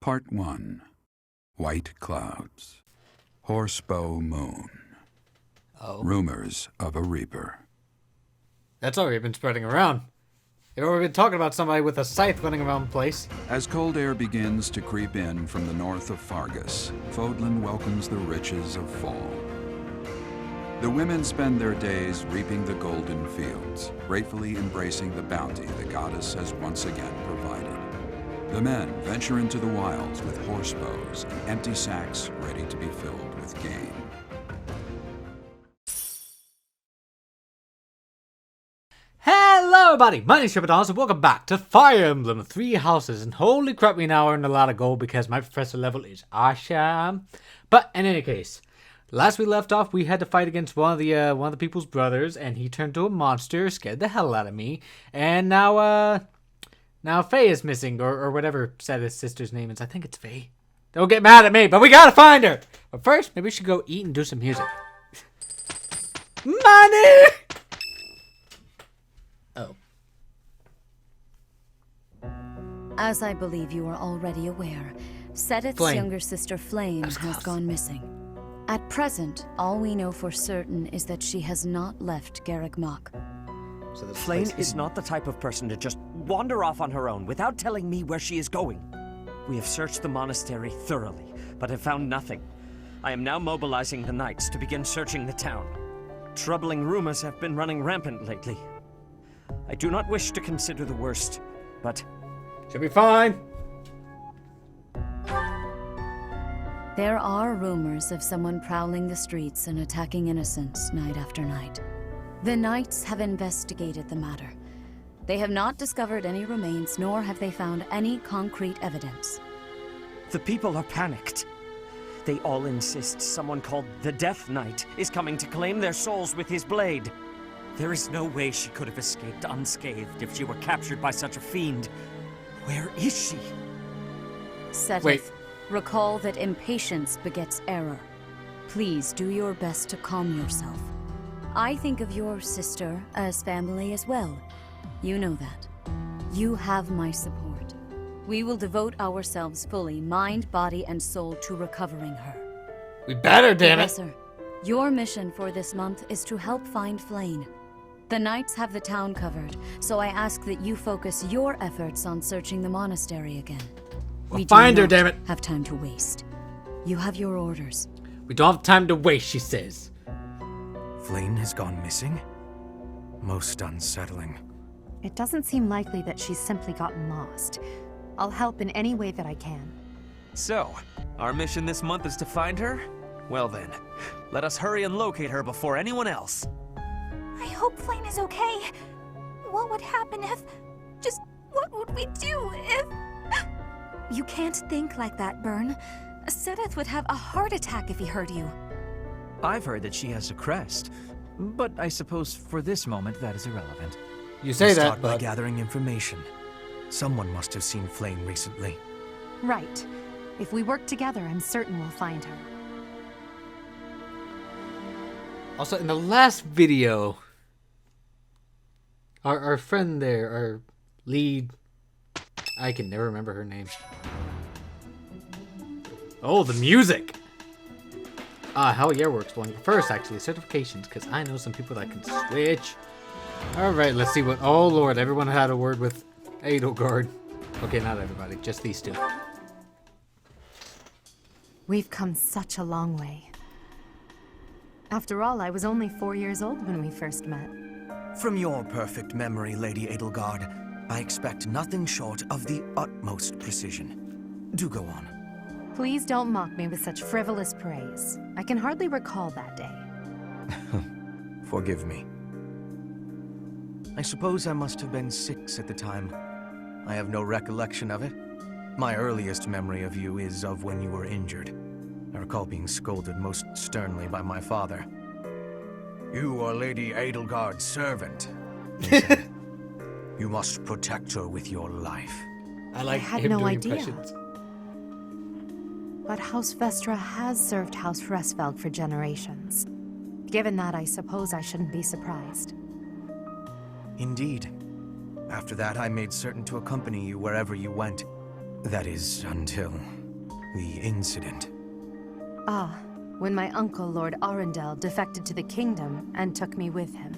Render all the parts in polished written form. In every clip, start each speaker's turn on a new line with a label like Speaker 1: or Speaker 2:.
Speaker 1: Part 1. White Clouds. Horsebow Moon.
Speaker 2: Oh.
Speaker 1: Rumors of a Reaper.
Speaker 2: That's already been spreading around. They've already been talking about somebody with a scythe running around the place.
Speaker 1: As cold air begins to creep in from the north of Fargus, Fodlan welcomes the riches of fall. The women spend their days reaping the golden fields, gratefully embracing the bounty the goddess has once again provided. The men venture into the wilds with horsebows and empty sacks ready to be filled with game.
Speaker 2: Hello everybody, my name is Trepidanos and welcome back to Fire Emblem 3 Houses. And holy crap, we now earned a lot of gold because my professor level is awesome. But in any case, last we left off, we had to fight against one of the people's brothers, and he turned into a monster, scared the hell out of me. And now Faye is missing, or whatever said his sister's name is. I think it's Faye. Don't get mad at me, but we gotta find her. But first, maybe we should go eat and do some music. Money! Oh.
Speaker 3: As I believe you are already aware, Sedith's
Speaker 2: FLAYN.
Speaker 3: younger sister FLAYN has gone missing. At present, all we know for certain is that she has not left Garreg Mach.
Speaker 2: So this
Speaker 4: FLAYN
Speaker 2: place
Speaker 4: is not the type of person to just wander off on her own without telling me where she is going. We have searched the monastery thoroughly, but have found nothing. I am now mobilizing the knights to begin searching the town. Troubling rumors have been running rampant lately. I do not wish to consider the worst, but...
Speaker 2: should be fine.
Speaker 3: There are rumors of someone prowling the streets and attacking innocents night after night. The knights have investigated the matter. They have not discovered any remains, nor have they found any concrete evidence.
Speaker 4: the people are panicked. They all insist someone called the Death Knight is coming to claim their souls with his blade. There is no way she could have escaped unscathed if she were captured by such a fiend. Where is she?
Speaker 3: Sedith,
Speaker 2: Wait.
Speaker 3: recall that impatience begets error. Please do your best to calm yourself. I think of your sister as family as well. You know that. You have my support. We will devote ourselves fully, mind, body, and soul to recovering her.
Speaker 2: We better, damn it.
Speaker 3: Professor, your mission for this month is to help find FLAYN. The knights have the town covered, so I ask that you focus your efforts on searching the monastery again.
Speaker 2: Well,
Speaker 3: We do
Speaker 2: find her,
Speaker 3: not
Speaker 2: damn it.
Speaker 3: have time to waste. You have your orders.
Speaker 2: We don't have time to waste, she says.
Speaker 5: FLAYN has gone missing? Most unsettling.
Speaker 6: It doesn't seem likely that she's simply gotten lost. I'll help in any way that I can.
Speaker 7: So, our mission this month is to find her? Well then, let us hurry and locate her before anyone else.
Speaker 8: I hope FLAYN is okay. What would happen if... just what would we do if... You can't think like that, Byrne. Sedith would have a heart attack if he heard you.
Speaker 9: I've heard that she has a crest, but I suppose for this moment that is irrelevant.
Speaker 2: You say that,
Speaker 5: Start by
Speaker 2: but
Speaker 5: gathering information. Someone must have seen FLAYN recently.
Speaker 6: Right. If we work together, I'm certain we'll find her.
Speaker 2: also in the last video, our friend there, our lead, I can never remember her name. Oh, the music! Hell yeah, we're exploring first, actually, certifications, because I know some people that can switch. Alright, let's see what... Oh, Lord, everyone had a word with Edelgard. Okay, not everybody, just these two.
Speaker 6: We've come such a long way. After all, I was only 4 years old when we first met.
Speaker 5: From your perfect memory, Lady Edelgard, I expect nothing short of the utmost precision. Do go on.
Speaker 6: Please don't mock me with such frivolous praise. I can hardly recall that day.
Speaker 5: Forgive me. I suppose I must have been 6 at the time. I have no recollection of it. My earliest memory of you is of when you were injured. I recall being scolded most sternly by my father. You are Lady Edelgard's servant, he said. You must protect her with your life.
Speaker 2: I like
Speaker 6: had
Speaker 2: him
Speaker 6: no
Speaker 2: doing
Speaker 6: idea.
Speaker 2: impressions.
Speaker 6: But House Vestra has served House Resfeld for generations. Given that, I suppose I shouldn't be surprised.
Speaker 5: Indeed. After that, I made certain to accompany you wherever you went. That is, until the incident.
Speaker 6: Ah, when my uncle, Lord Arundel, defected to the kingdom and took me with him.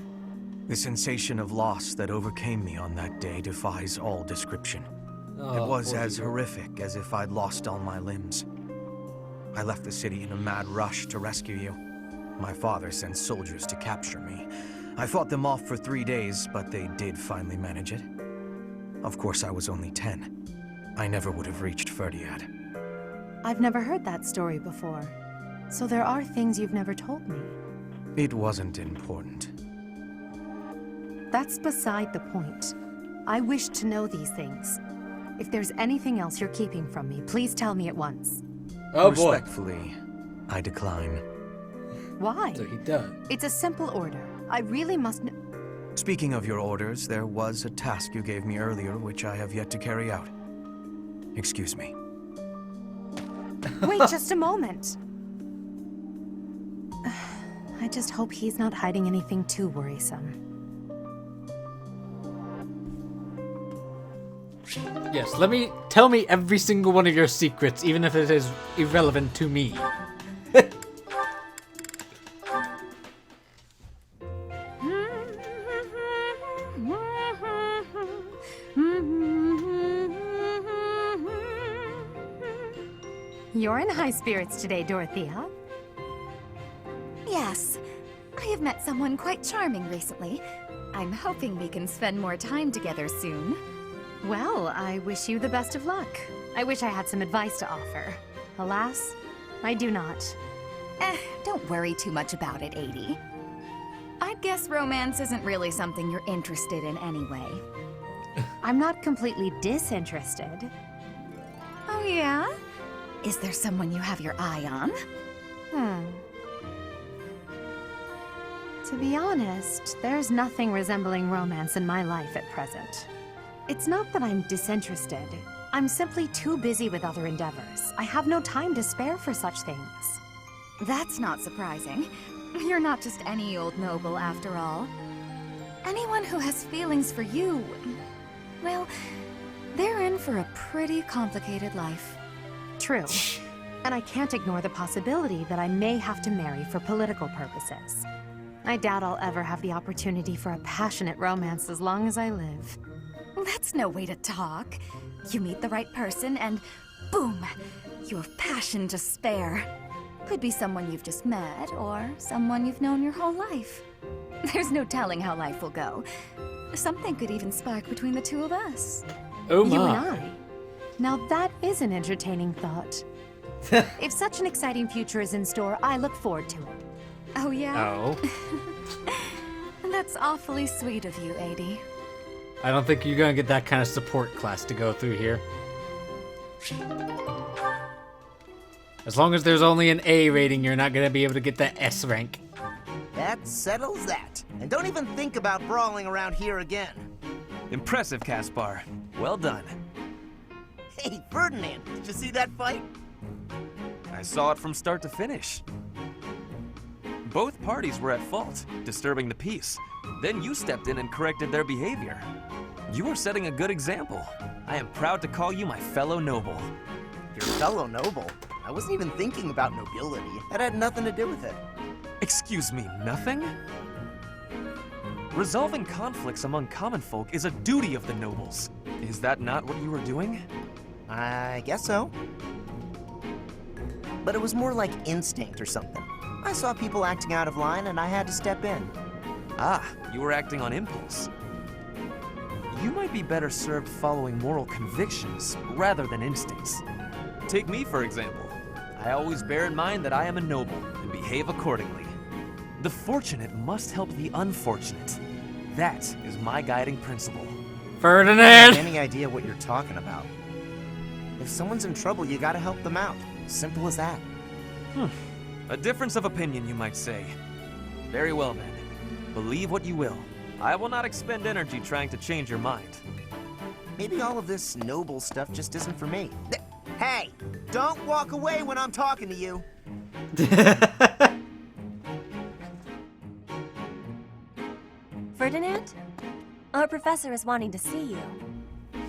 Speaker 5: The sensation of loss that overcame me on that day defies all description.
Speaker 2: Oh,
Speaker 5: it was
Speaker 2: poor
Speaker 5: as
Speaker 2: you.
Speaker 5: horrific as if I'd lost all my limbs. I left the city in a mad rush to rescue you. My father sent soldiers to capture me. I fought them off for 3 days, but they did finally manage it. Of course, I was only 10. I never would have reached Ferdiad.
Speaker 6: I've never heard that story before. So there are things you've never told me.
Speaker 5: It wasn't important.
Speaker 6: That's beside the point. I wish to know these things. If there's anything else you're keeping from me, please tell me at once.
Speaker 2: Oh boy.
Speaker 5: Respectfully, I decline.
Speaker 6: Why?
Speaker 2: So he does.
Speaker 6: It's a simple order. I really must know.
Speaker 5: Speaking of your orders, there was a task you gave me earlier which I have yet to carry out. Excuse me.
Speaker 6: Wait just a moment. I just hope he's not hiding anything too worrisome.
Speaker 2: Yes, tell me every single one of your secrets, even if it is irrelevant to me.
Speaker 6: You're in high spirits today, Dorothea.
Speaker 8: Yes, I have met someone quite charming recently. I'm hoping we can spend more time together soon.
Speaker 6: Well, I wish you the best of luck. I wish I had some advice to offer. Alas, I do not.
Speaker 8: Don't worry too much about it, Adie. I'd guess romance isn't really something you're interested in anyway.
Speaker 6: I'm not completely disinterested.
Speaker 8: Oh yeah? Is there someone you have your eye on?
Speaker 6: To be honest, there's nothing resembling romance in my life at present. It's not that I'm disinterested. I'm simply too busy with other endeavors. I have no time to spare for such things.
Speaker 8: That's not surprising. You're not just any old noble after all. Anyone who has feelings for you, well, they're in for a pretty complicated life.
Speaker 6: True. And I can't ignore the possibility that I may have to marry for political purposes. I doubt I'll ever have the opportunity for a passionate romance as long as I live.
Speaker 8: That's no way to talk. You meet the right person and boom, you have passion to spare. Could be someone you've just met or someone you've known your whole life. There's no telling how life will go. Something could even spark between the two of us.
Speaker 2: Oh
Speaker 6: You
Speaker 2: my.
Speaker 6: and I. Now that is an entertaining thought. If such an exciting future is in store, I look forward to it.
Speaker 8: Oh yeah?
Speaker 2: Oh.
Speaker 8: That's awfully sweet of you, Adie.
Speaker 2: I don't think you're gonna get that kind of support class to go through here. As long as there's only an A rating, you're not gonna be able to get that S rank.
Speaker 10: That settles that. And don't even think about brawling around here again.
Speaker 7: Impressive, Caspar. Well done.
Speaker 10: Hey, Ferdinand, did you see that fight?
Speaker 7: I saw it from start to finish. Both parties were at fault, disturbing the peace. Then you stepped in and corrected their behavior. You are setting a good example. I am proud to call you my fellow noble.
Speaker 10: Your fellow noble? I wasn't even thinking about nobility. That had nothing to do with it.
Speaker 7: Excuse me, nothing? Resolving conflicts among common folk is a duty of the nobles. Is that not what you were doing?
Speaker 10: I guess so. But it was more like instinct or something. I saw people acting out of line and I had to step in.
Speaker 7: Ah, you were acting on impulse. You might be better served following moral convictions rather than instincts. Take me, for example. I always bear in mind that I am a noble and behave accordingly. The fortunate must help the unfortunate. That is my guiding principle.
Speaker 2: Ferdinand!
Speaker 10: Any idea what you're talking about? If someone's in trouble, you gotta help them out. Simple as that.
Speaker 7: A difference of opinion, you might say. Very well then. Believe what you will. I will not expend energy trying to change your mind.
Speaker 10: Maybe all of this noble stuff just isn't for me. Hey, don't walk away when I'm talking to you.
Speaker 11: Ferdinand? Our professor is wanting to see you.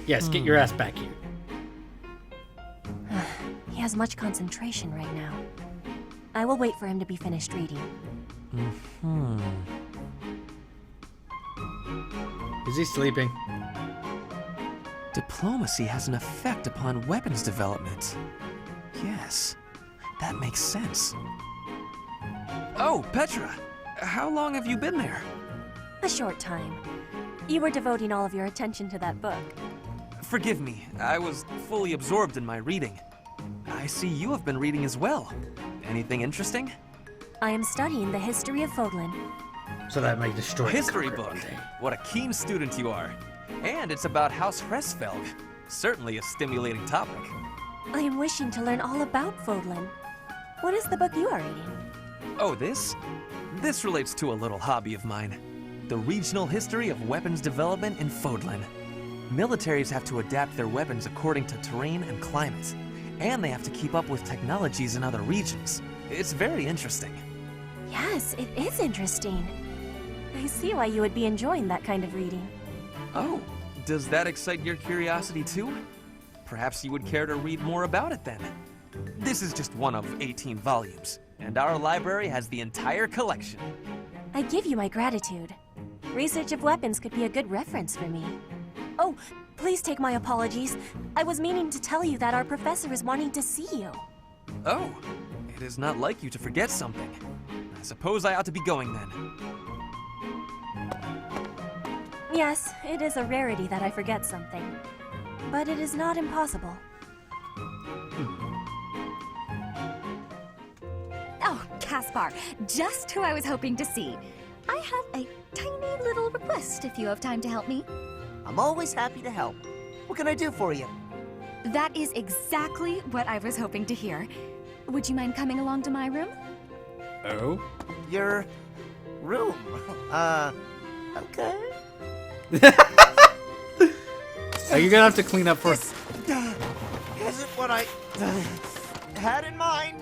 Speaker 2: Yes, get your ass back here.
Speaker 11: has much concentration right now. I will wait for him to be finished reading.
Speaker 2: Is he sleeping?
Speaker 7: Diplomacy has an effect upon weapons development. Yes, that makes sense. Oh, Petra! How long have you been there?
Speaker 11: A short time. You were devoting all of your attention to that book.
Speaker 7: Forgive me, I was fully absorbed in my reading. I see you have been reading as well. Anything interesting?
Speaker 11: I am studying the history of Fodlan.
Speaker 2: So that might destroy the
Speaker 7: History
Speaker 2: carpet
Speaker 7: book.
Speaker 2: one day.
Speaker 7: What a keen student you are. And it's about House Hresfelg. Certainly a stimulating topic.
Speaker 11: I am wishing to learn all about Fodlan. What is the book you are reading?
Speaker 7: Oh, this? This relates to a little hobby of mine. The regional history of weapons development in Fodlan. Militaries have to adapt their weapons according to terrain and climate. And they have to keep up with technologies in other regions. It's very interesting.
Speaker 11: Yes, it is interesting. I see why you would be enjoying that kind of reading.
Speaker 7: Oh, does that excite your curiosity too? Perhaps you would care to read more about it then. This is just one of 18 volumes, and our library has the entire collection.
Speaker 11: I give you my gratitude. Research of weapons could be a good reference for me. Oh, please take my apologies. I was meaning to tell you that our professor is wanting to see you.
Speaker 7: Oh, it is not like you to forget something. I suppose I ought to be going then.
Speaker 11: Yes, it is a rarity that I forget something. But it is not impossible.
Speaker 8: Oh, Caspar, just who I was hoping to see. I have a tiny little request if you have time to help me.
Speaker 10: I'm always happy to help. What can I do for you?
Speaker 8: That is exactly what I was hoping to hear. Would you mind coming along to my room?
Speaker 2: Oh?
Speaker 10: Your room. Okay.
Speaker 2: Are you gonna have to clean up first?
Speaker 10: Isn't what I had in mind.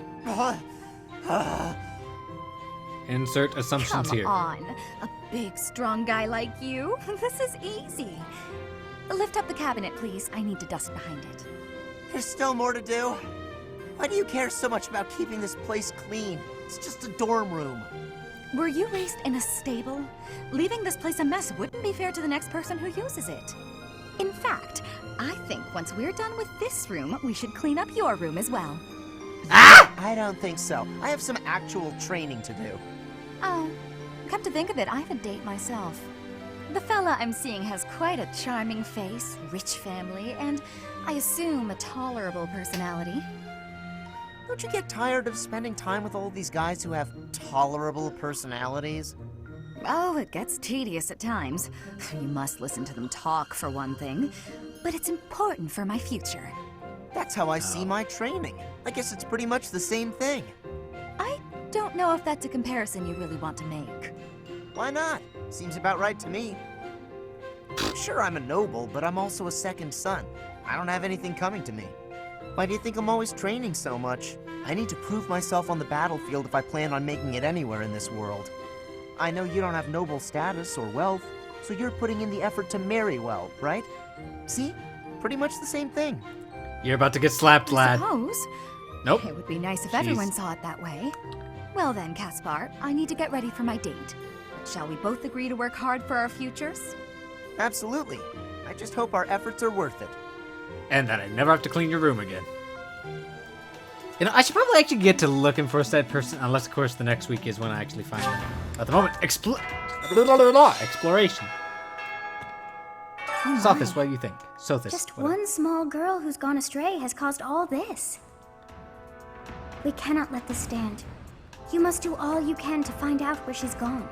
Speaker 2: Insert assumptions
Speaker 8: Come
Speaker 2: here.
Speaker 8: on, a big, strong guy like you. This is easy. Lift up the cabinet, please. I need to dust behind it.
Speaker 10: There's still more to do. Why do you care so much about keeping this place clean? It's just a dorm room.
Speaker 8: Were you raised in a stable? Leaving this place a mess wouldn't be fair to the next person who uses it. In fact, I think once we're done with this room, we should clean up your room as well.
Speaker 10: I don't think so. I have some actual training to do.
Speaker 8: Oh, come to think of it, I have a date myself. The fella I'm seeing has quite a charming face, rich family, and I assume a tolerable personality.
Speaker 10: Don't you get tired of spending time with all these guys who have tolerable personalities?
Speaker 8: Oh, it gets tedious at times. You must listen to them talk, for one thing. But it's important for my future.
Speaker 10: That's how I see my training. I guess it's pretty much the same thing.
Speaker 8: I don't know if that's a comparison you really want to make.
Speaker 10: Why not? Seems about right to me. Sure, I'm a noble, but I'm also a second son. I don't have anything coming to me. Why do you think I'm always training so much? I need to prove myself on the battlefield if I plan on making it anywhere in this world. I know you don't have noble status or wealth, so you're putting in the effort to marry well, right? See? Pretty much the same thing.
Speaker 2: You're about to get slapped,
Speaker 8: I
Speaker 2: lad.
Speaker 8: suppose.
Speaker 2: Nope.
Speaker 8: It would be nice if
Speaker 2: Jeez.
Speaker 8: everyone saw it that way. Well then, Caspar, I need to get ready for my date. Shall we both agree to work hard for our futures?
Speaker 10: Absolutely. I just hope our efforts are worth it.
Speaker 2: And that I never have to clean your room again. You know, I should probably actually get to looking for a said person, unless, of course, the next week is when I actually find them. At the moment, exploration.
Speaker 8: Oh
Speaker 2: Sothis,
Speaker 8: my.
Speaker 2: what do you think? Sothis.
Speaker 12: Just
Speaker 2: whatever.
Speaker 12: one small girl who's gone astray has caused all this. We cannot let this stand. You must do all you can to find out where she's gone.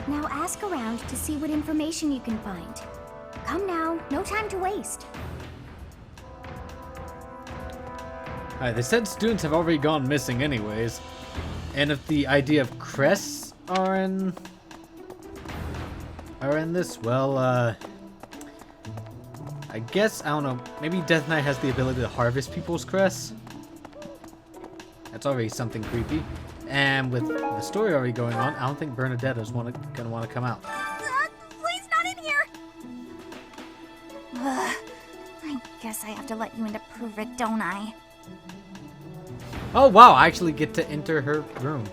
Speaker 12: Now ask around to see what information you can find. Come now, no time to waste.
Speaker 2: Alright, they said students have already gone missing anyways. And if the idea of crests are in this, well, I guess, I don't know, maybe Death Knight has the ability to harvest people's crests. That's already something creepy. And with the story already going on, I don't think Bernadette's gonna want to come out.
Speaker 8: Please, not in here! I guess I have to let you in to prove it, don't I?
Speaker 2: Oh wow, I actually get to enter her room.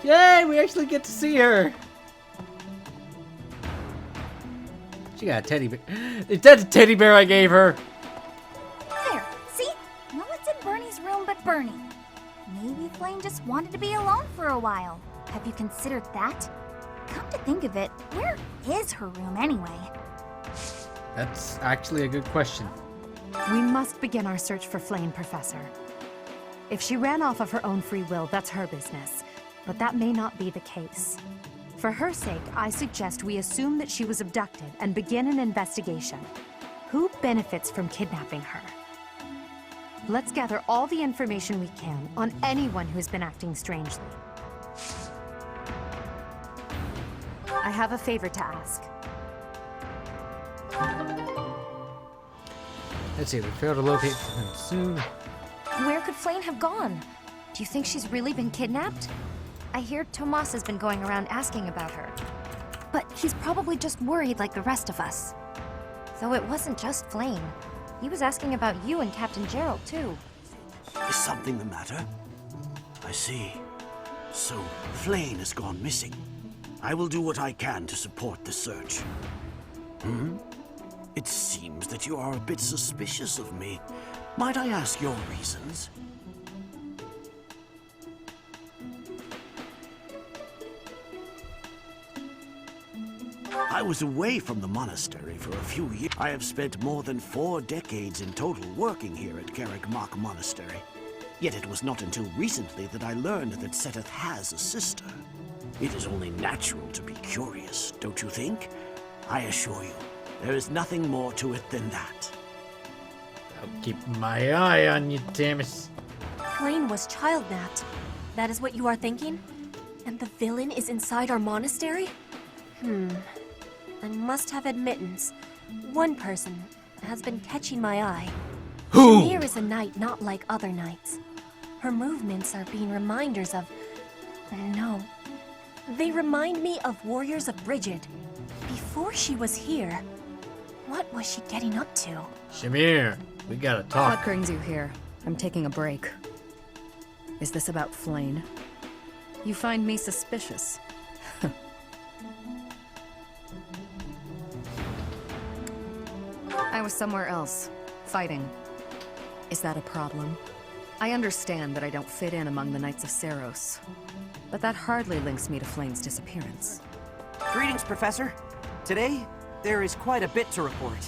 Speaker 2: Yay, we actually get to see her. She got a teddy bear. Is that the teddy bear I gave her?
Speaker 8: There, see? No one's in Bernie's room but Bernie. Maybe FLAYN just wanted to be alone for a while. Have you considered that? Come to think of it, where is her room anyway?
Speaker 2: That's actually a good question.
Speaker 6: We must begin our search for FLAYN, Professor. If she ran off of her own free will, that's her business. But that may not be the case. For her sake, I suggest we assume that she was abducted and begin an investigation. Who benefits from kidnapping her? Let's gather all the information we can on anyone who's been acting strangely. I have a favor to ask.
Speaker 2: Let's see, we failed to locate him soon.
Speaker 3: Where could FLAYN have gone? Do you think she's really been kidnapped? I hear Tomas has been going around asking about her. But he's probably just worried like the rest of us. Though it wasn't just FLAYN. He was asking about you and Captain Gerald, too.
Speaker 13: Is something the matter? I see. So, FLAYN has gone missing. I will do what I can to support the search. It seems that you are a bit suspicious of me. Might I ask your reasons? I was away from the monastery for a few years. I have spent more than 4 decades in total working here at Carrickmach Monastery. Yet it was not until recently that I learned that Seteth has a sister. It is only natural to be curious, don't you think? I assure you, there is nothing more to it than that.
Speaker 2: I'll keep my eye on you, Damus.
Speaker 11: FLAYN was child-napped. That is what you are thinking? And the villain is inside our monastery? I must have admittance. One person has been catching my eye.
Speaker 2: Who?
Speaker 11: Shamir is a knight not like other knights. Her movements are being reminders of... No. They remind me of warriors of Brigid. Before she was here, what was she getting up to?
Speaker 2: Shamir, we gotta talk.
Speaker 14: What brings you here? I'm taking a break. Is this about FLAYN? You find me suspicious. I was somewhere else, fighting. Is that a problem? I understand that I don't fit in among the Knights of Seiros, but that hardly links me to FLAYN's disappearance.
Speaker 15: Greetings, Professor. Today, there is quite a bit to report.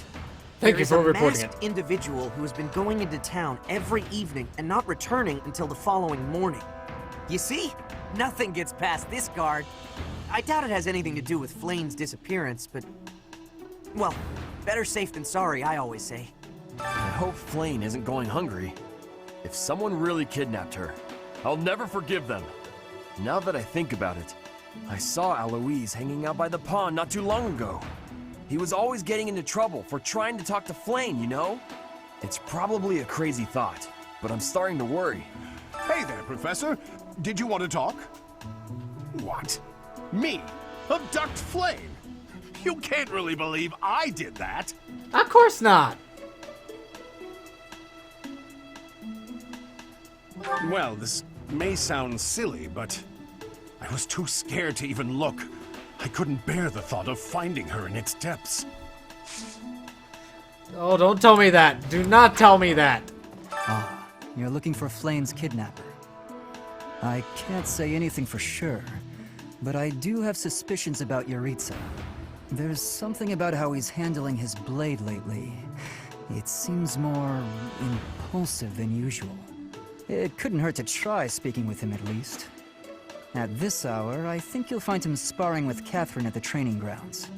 Speaker 2: Thank you for reporting it.
Speaker 15: There is a masked individual who has been going into town every evening and not returning until the following morning. You see? Nothing gets past this guard. I doubt it has anything to do with FLAYN's disappearance, but... well, better safe than sorry, I always say.
Speaker 7: I hope FLAYN isn't going hungry. If someone really kidnapped her, I'll never forgive them. Now that I think about it, I saw Alois hanging out by the pond not too long ago. He was always getting into trouble for trying to talk to FLAYN, you know? It's probably a crazy thought, but I'm starting to worry.
Speaker 16: Hey there, Professor. Did you want to talk? What? Me? Abduct FLAYN? You can't really believe I did that.
Speaker 2: Of course not.
Speaker 16: Well, this may sound silly, but I was too scared to even look. I couldn't bear the thought of finding her in its depths.
Speaker 2: Oh, don't tell me that. Do not tell me that.
Speaker 9: Ah, you're looking for FLAYN's kidnapper. I can't say anything for sure, but I do have suspicions about Yaritza. There's something about how he's handling his blade lately. It seems more impulsive than usual. It couldn't hurt to try speaking with him at least. At this hour, I think you'll find him sparring with Catherine at the training grounds.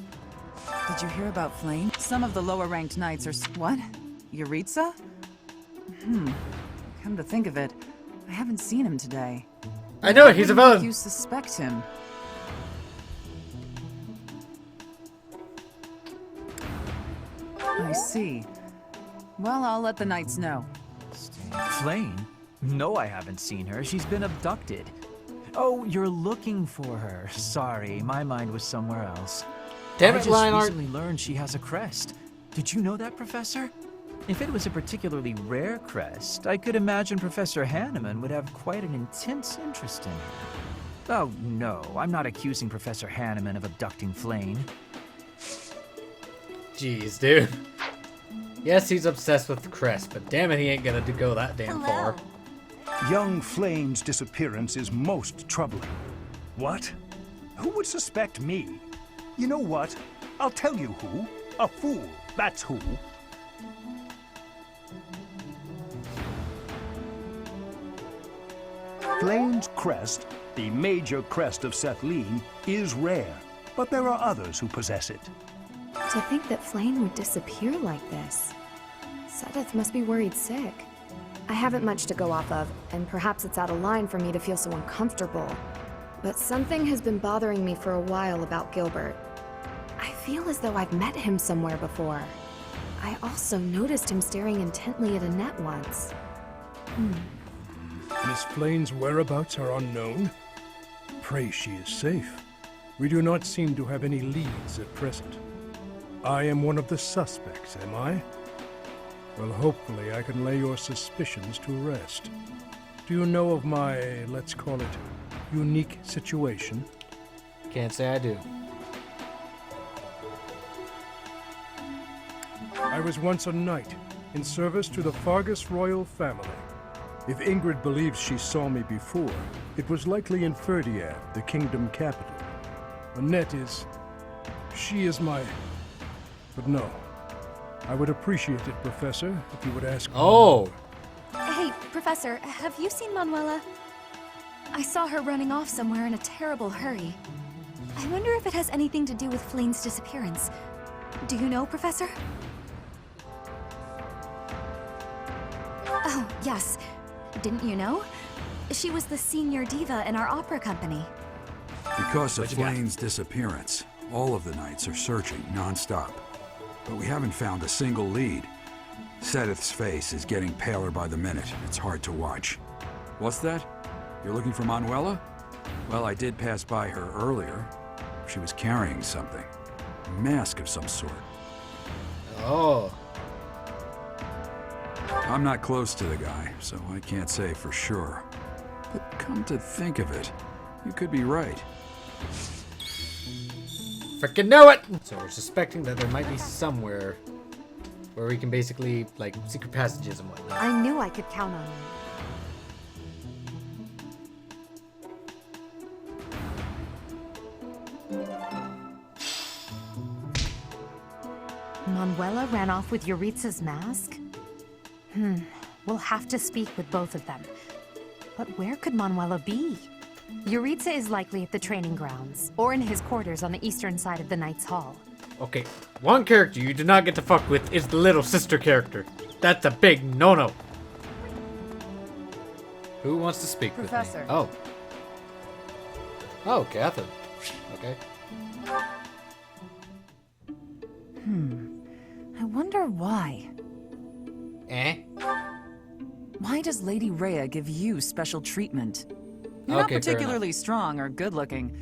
Speaker 17: Did you hear about FLAYN? Some of the lower-ranked knights are... What? Yaritza? Come to think of it, I haven't seen him today.
Speaker 2: I know it, he's a
Speaker 17: Why
Speaker 2: villain.
Speaker 17: You suspect him. I see. Well, I'll let the knights know.
Speaker 9: FLAYN? No, I haven't seen her. She's been abducted. Oh, you're looking for her. Sorry, my mind was somewhere else.
Speaker 2: Damn
Speaker 9: I
Speaker 2: it,
Speaker 9: just
Speaker 2: Lionheart.
Speaker 9: recently learned she has a crest.
Speaker 18: Did you know that, Professor? If it was a particularly rare crest, I could imagine Professor Hanneman would have quite an intense interest in her. Oh, no, I'm not accusing Professor Hanneman of abducting FLAYN.
Speaker 2: Jeez, dude. Yes, he's obsessed with the crest, but damn it, he ain't gonna go that damn far.
Speaker 19: Young FLAYN's disappearance is most troubling. What? Who would suspect me? You know what? I'll tell you who. A fool, that's who. FLAYN's crest, the major crest of FLAYN, is rare, but there are others who possess it.
Speaker 6: To think that FLAYN would disappear like this. Sedith must be worried sick. I haven't much to go off of, and perhaps it's out of line for me to feel so uncomfortable. But something has been bothering me for a while about Gilbert. I feel as though I've met him somewhere before. I also noticed him staring intently at Annette once.
Speaker 20: Miss FLAYN's whereabouts are unknown. Pray she is safe. We do not seem to have any leads at present. I am one of the suspects, am I? Well, hopefully I can lay your suspicions to rest. Do you know of my, let's call it, unique situation?
Speaker 2: Can't say I do.
Speaker 20: I was once a knight, in service to the Fargus royal family. If Ingrid believes she saw me before, it was likely in Ferdiad, the kingdom capital. Annette is... she is my... but no. I would appreciate it, Professor, if you would ask me.
Speaker 2: Oh!
Speaker 8: Hey, Professor, have you seen Manuela? I saw her running off somewhere in a terrible hurry. I wonder if it has anything to do with FLAYN's disappearance. Do you know, Professor? Oh, yes. Didn't you know? She was the senior diva in our opera company.
Speaker 1: Because of FLAYN's disappearance, all of the knights are searching non-stop. But we haven't found a single lead. Sedith's face is getting paler by the minute. It's hard to watch. What's that? You're looking for Manuela? Well, I did pass by her earlier. She was carrying something. A mask of some sort.
Speaker 2: Oh.
Speaker 1: I'm not close to the guy, so I can't say for sure. But come to think of it, you could be right.
Speaker 2: Frickin' know it! So we're suspecting that there might be somewhere where we can basically, like, secret passages and whatnot.
Speaker 6: I knew I could count on you. Manuela ran off with Yuritsa's mask? We'll have to speak with both of them. But where could Manuela be? Yuritsa is likely at the training grounds, or in his quarters on the eastern side of the Knight's Hall.
Speaker 2: Okay, one character you do not get to fuck with is the little sister character. That's a big no-no. Who wants to speak
Speaker 17: Professor.
Speaker 2: with me? Oh. Oh, Catherine. Okay.
Speaker 17: I wonder why. Why does Lady Rhea give you special treatment? You're not particularly strong or good-looking.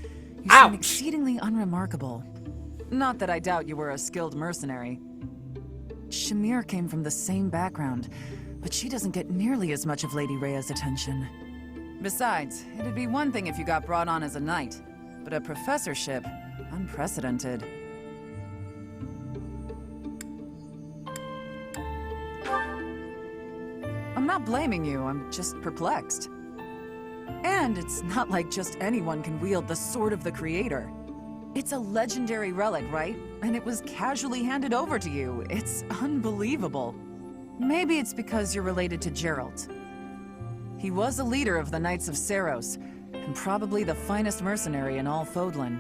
Speaker 17: You seem exceedingly unremarkable. Not that I doubt you were a skilled mercenary. Shamir came from the same background, but she doesn't get nearly as much of Lady Rhea's attention. Besides, it'd be one thing if you got brought on as a knight, but a professorship, unprecedented. I'm not blaming you, I'm just perplexed. And it's not like just anyone can wield the Sword of the Creator. It's a legendary relic, right? And it was casually handed over to you. It's unbelievable. Maybe it's because you're related to Geralt. He was a leader of the Knights of Saros, and probably the finest mercenary in all Fodlan.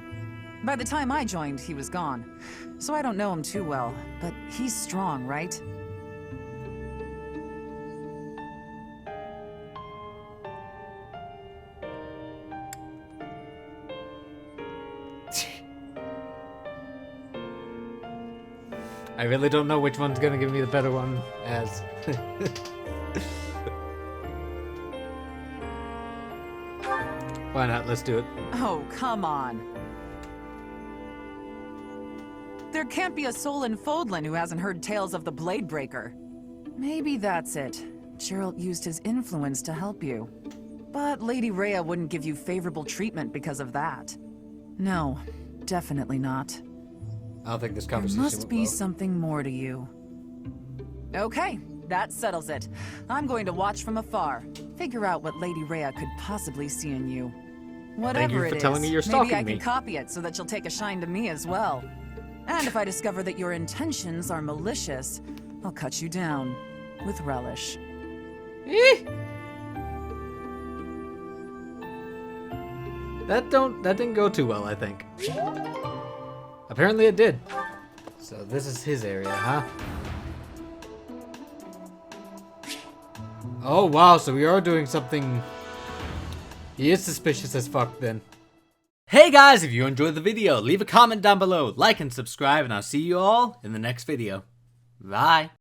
Speaker 17: By the time I joined, he was gone. So I don't know him too well, but he's strong, right?
Speaker 2: I really don't know which one's gonna give me the better one as... Why not? Let's do it.
Speaker 17: Oh, come on. There can't be a soul in Fodlan who hasn't heard tales of the Bladebreaker. Maybe that's it. Geralt used his influence to help you. But Lady Rhea wouldn't give you favorable treatment because of that. No, definitely not.
Speaker 2: I don't think this
Speaker 17: There
Speaker 2: conversation
Speaker 17: must
Speaker 2: went
Speaker 17: be
Speaker 2: well.
Speaker 17: something more to you. Okay, that settles it. I'm going to watch from afar. Figure out what Lady Rhea could possibly see in you. Whatever
Speaker 2: for
Speaker 17: it
Speaker 2: telling
Speaker 17: is,
Speaker 2: me you're
Speaker 17: maybe
Speaker 2: stalking
Speaker 17: I
Speaker 2: me.
Speaker 17: can copy it so that you'll take a shine to me as well. And if I discover that your intentions are malicious, I'll cut you down with relish.
Speaker 2: That didn't go too well, I think. Apparently it did. So this is his area, huh? Oh wow, so we are doing something. He is suspicious as fuck then. Hey guys, if you enjoyed the video, leave a comment down below, like and subscribe, and I'll see you all in the next video. Bye.